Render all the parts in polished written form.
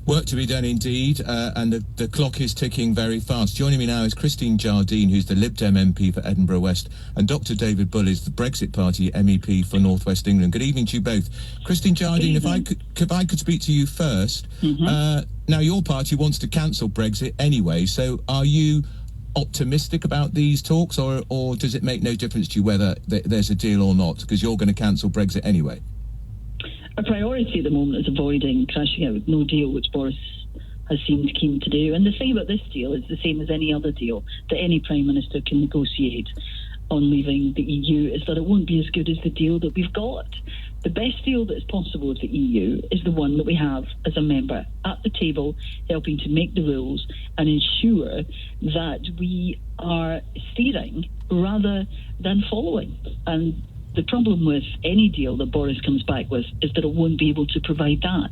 Work to be done indeed, and the clock is ticking very fast. Joining me now is Christine Jardine, who's the Lib Dem MP for Edinburgh West, and Dr David Bull is the Brexit Party MEP for North West England. Good evening to you both. Christine Jardine, if I could speak to you first. Now, your party wants to cancel Brexit anyway, so are you optimistic about these talks, or does it make no difference to you whether there's a deal or not, because you're going to cancel Brexit anyway? Our priority at the moment is avoiding crashing out with no deal, which Boris has seemed keen to do. And the thing about this deal is the same as any other deal that any Prime Minister can negotiate on leaving the EU, is that it won't be as good as the deal that we've got. The best deal that is possible with the EU is the one that we have as a member at the table, helping to make the rules and ensure that we are steering rather than following. And the problem with any deal that Boris comes back with is that it won't be able to provide that.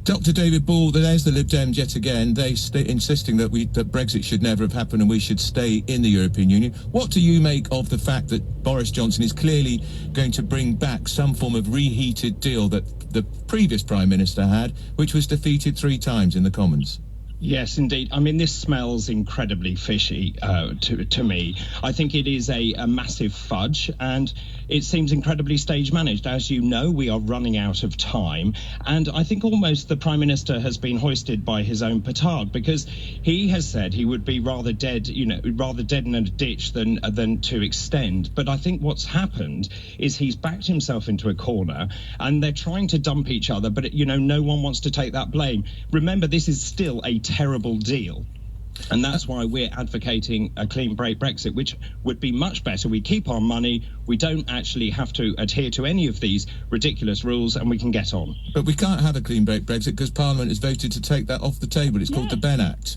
Dr David Bull, there's the Lib Dems yet again. They insisting that Brexit should never have happened and we should stay in the European Union. What do you make of the fact that Boris Johnson is clearly going to bring back some form of reheated deal that the previous Prime Minister had, which was defeated 3 times in the Commons? Yes, indeed. I mean, this smells incredibly fishy to me. I think it is a massive fudge, and it seems incredibly stage managed. As you know, we are running out of time, and I think almost the Prime Minister has been hoisted by his own petard, because he has said he would be rather dead in a ditch than to extend. But I think what's happened is he's backed himself into a corner, and they're trying to dump each other, but no one wants to take that blame. Remember, this is still a terrible deal, and that's why we're advocating a clean break Brexit, which would be much better. We keep our money, we don't actually have to adhere to any of these ridiculous rules, and we can get on. But we can't have a clean break Brexit because Parliament has voted to take that off the table. It's called the Ben Act.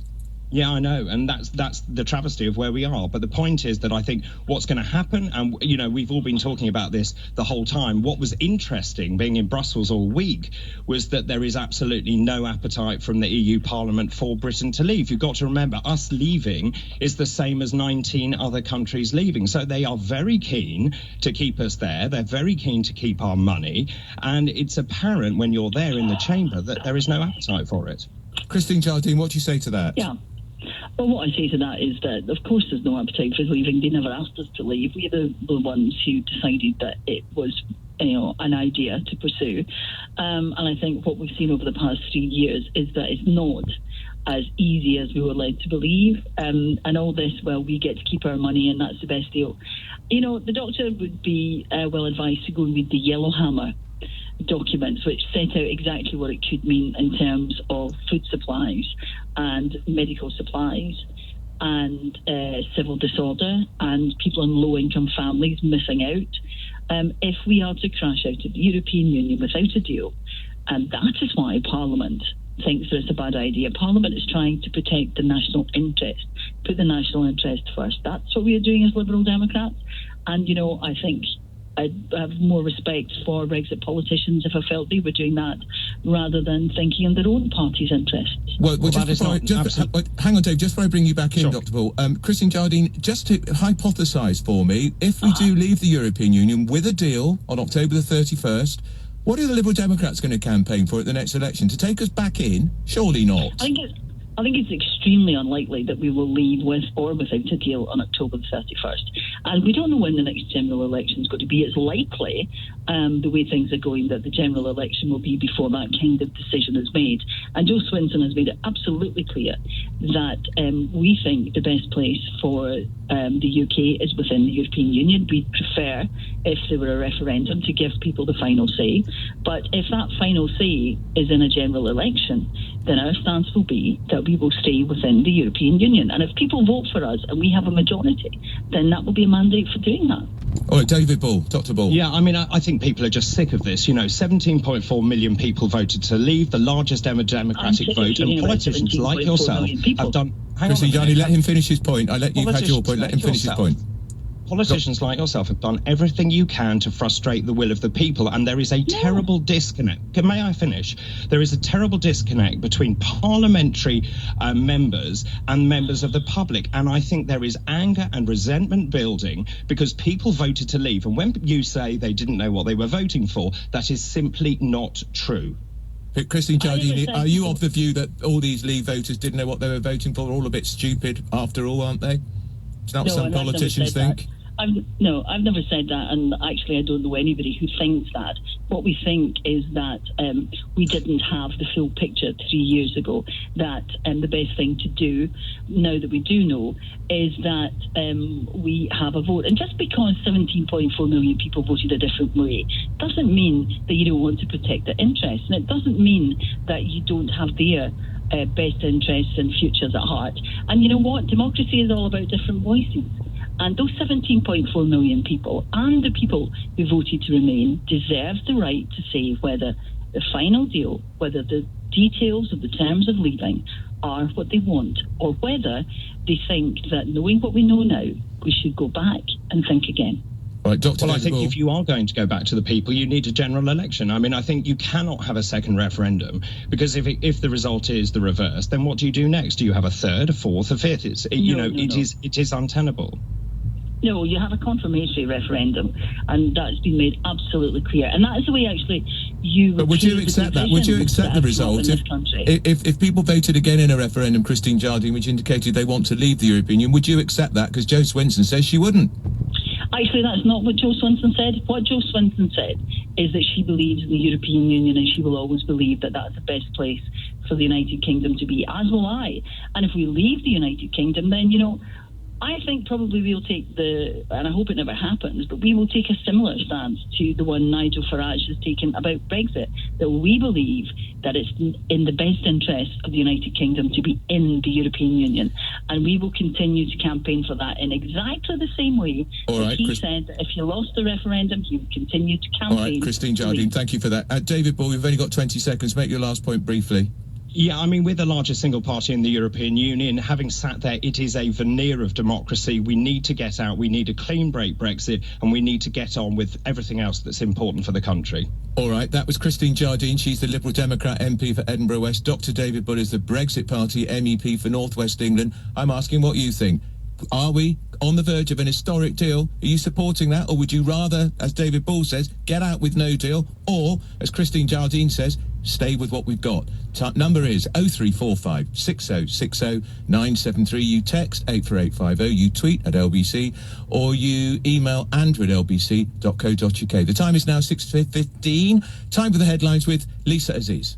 Yeah, I know, and that's the travesty of where we are. But the point is that I think what's going to happen, and we've all been talking about this the whole time. What was interesting, being in Brussels all week, was that there is absolutely no appetite from the EU Parliament for Britain to leave. You've got to remember, us leaving is the same as 19 other countries leaving. So they are very keen to keep us there. They're very keen to keep our money, and it's apparent when you're there in the chamber that there is no appetite for it. Christine Jardine, what do you say to that? Yeah. Well, what I say to that is that, of course, there's no appetite for leaving. They never asked us to leave. We're the ones who decided that it was, an idea to pursue. And I think what we've seen over the past 3 years is that it's not as easy as we were led to believe. And all this, we get to keep our money, and that's the best deal. The doctor would be well advised to go and read the Yellowhammer documents, which set out exactly what it could mean in terms of food supplies and medical supplies and civil disorder and people in low-income families missing out if we are to crash out of the European Union without a deal. And that is why Parliament thinks that it's a bad idea. Parliament is trying to protect the national interest, put the national interest first. That's what we are doing as Liberal Democrats. And, I think I'd have more respect for Brexit politicians if I felt they were doing that rather than thinking in their own party's interests. Well hang on, Dave, just before I bring you back in, Dr. Bull, Christine Jardine, just to hypothesise for me, if we do leave the European Union with a deal on October the 31st, what are the Liberal Democrats going to campaign for at the next election? To take us back in? Surely not. I think it's extremely unlikely that we will leave with or without a deal on October the 31st. And we don't know when the next general election is going to be. It's likely, the way things are going, that the general election will be before that kind of decision is made. And Joe Swinson has made it absolutely clear that we think the best place for the UK is within the European Union. We'd prefer, if there were a referendum, to give people the final say. But if that final say is in a general election, then our stance will be that we will stay within the European Union. And if people vote for us and we have a majority, then that will be a mandate for doing that. All right, David Bull, Dr. Bull. Yeah, I mean, I think people are just sick of this. 17.4 million people voted to leave, the largest ever democratic vote, and politicians like yourself have done... Chrissy, Johnny, let him finish his point. I let you had your point. Let him finish his point. Politicians like yourself have done everything you can to frustrate the will of the people, and there is a terrible disconnect. May I finish? There is a terrible disconnect between parliamentary members and members of the public, and I think there is anger and resentment building because people voted to leave, and when you say they didn't know what they were voting for, that is simply not true. Christine Jardine, are you people- of the view that all these Leave voters didn't know what they were voting for? They're all a bit stupid after all, aren't they? It's not what some and I've never politicians said that. think. I've never said that, and actually I don't know anybody who thinks that. What we think is that we didn't have the full picture 3 years ago, that the best thing to do, now that we do know, is that we have a vote. And just because 17.4 million people voted a different way doesn't mean that you don't want to protect their interests, and it doesn't mean that you don't have their best interests and futures at heart. And you know what? Democracy is all about different voices. And those 17.4 million people and the people who voted to remain deserve the right to say whether the final deal, whether the details of the terms of leaving are what they want, or whether they think that, knowing what we know now, we should go back and think again. Right, Dr. Well, I David think Bull. if you are going to go back to the people, you need a general election. I mean, I think you cannot have a second referendum, because if the result is the reverse, then what do you do next? Do you have a third, a fourth, a fifth? It is untenable. No, you have a confirmatory referendum, and that's been made absolutely clear. And that is the way, actually, you... But would you accept that? Would you accept the result if people voted again in a referendum, Christine Jardine, which indicated they want to leave the European Union? Would you accept that? Because Jo Swinson says she wouldn't. Actually, that's not what Jo Swinson said. What Jo Swinson said is that she believes in the European Union, and she will always believe that that's the best place for the United Kingdom to be, as will I. And if we leave the United Kingdom, then, you know, I think probably we'll take and I hope it never happens, but we will take a similar stance to the one Nigel Farage has taken about Brexit, that we believe that it's in the best interest of the United Kingdom to be in the European Union. And we will continue to campaign for that in exactly the same way that he said that if he lost the referendum, he would continue to campaign. All right, Christine Jardine, thank you for that. David Bull, we've only got 20 seconds. Make your last point briefly. Yeah, I mean, we're the largest single party in the European Union. Having sat there, it is a veneer of democracy. We need to get out. We need a clean break Brexit, and we need to get on with everything else that's important for the country. All right, that was Christine Jardine. She's the Liberal Democrat MP for Edinburgh West. Dr. David Bull is the Brexit Party MEP for North West England. I'm asking what you think. Are we on the verge of an historic deal? Are you supporting that? Or would you rather, as David Bull says, get out with no deal? Or, as Christine Jardine says, stay with what we've got? Number is 0345 6060 973. You text 84850. You tweet at LBC, or you email andrew@lbc.co.uk. The time is now 6:15. Time for the headlines with Lisa Aziz.